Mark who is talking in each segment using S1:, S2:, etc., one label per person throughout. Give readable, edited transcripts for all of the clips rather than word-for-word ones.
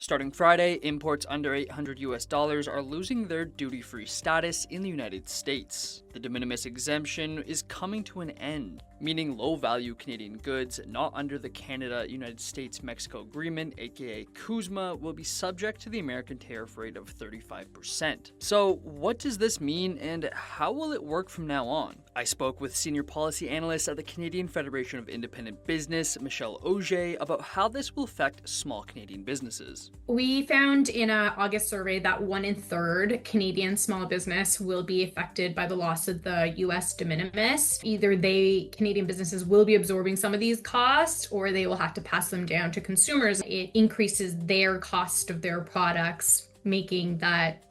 S1: Starting Friday, imports under $800 are losing their duty-free status in the United States. The de minimis exemption is coming to an end, meaning low-value Canadian goods not under the Canada-United States-Mexico Agreement, aka CUSMA, will be subject to the American tariff rate of 35%. So what does this mean and how will it work from now on? I spoke with senior policy analyst at the Canadian Federation of Independent Business, Michelle Auger, about how this will affect small Canadian businesses.
S2: We found in an August survey that 1/3 Canadian small business will be affected by the loss of the US de minimis. Either Canadian businesses will be absorbing some of these costs or they will have to pass them down to consumers. It increases their cost of their products, making that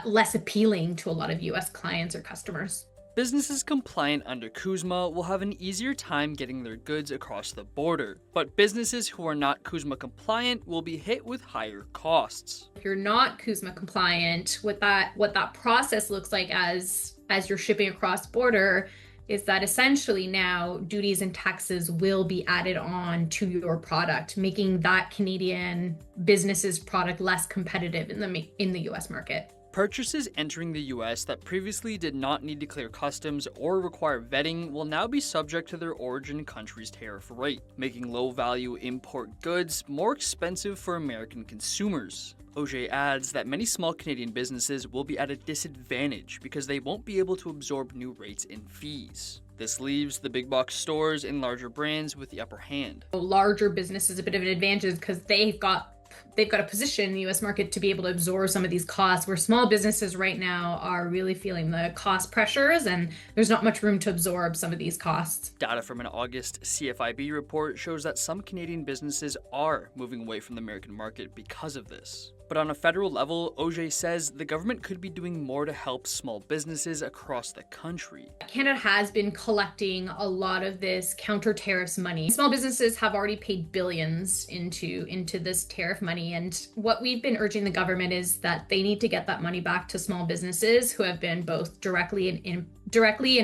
S2: less appealing to a lot of US clients or customers.
S1: Businesses compliant under CUSMA will have an easier time getting their goods across the border, but businesses who are not CUSMA compliant will be hit with higher costs.
S2: If you're not CUSMA compliant, what that process looks like as you're shipping across border is that essentially now duties and taxes will be added on to your product, making that Canadian business's product less competitive in the US market.
S1: Purchases entering the US that previously did not need to clear customs or require vetting will now be subject to their origin country's tariff rate, making low-value import goods more expensive for American consumers. Auger adds that many small Canadian businesses will be at a disadvantage because they won't be able to absorb new rates and fees. This leaves the big box stores and larger brands with the upper hand.
S2: Larger business is a bit of an advantage because they've got a position in the US market to be able to absorb some of these costs, where small businesses right now are really feeling the cost pressures and there's not much room to absorb some of these costs.
S1: Data from an August CFIB report shows that some Canadian businesses are moving away from the American market because of this. But on a federal level, Auger says the government could be doing more to help small businesses across the country.
S2: Canada has been collecting a lot of this counter tariffs money. Small businesses have already paid billions into this tariff money. And what we've been urging the government is that they need to get that money back to small businesses who have been both directly and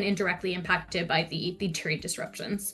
S2: indirectly impacted by the trade disruptions.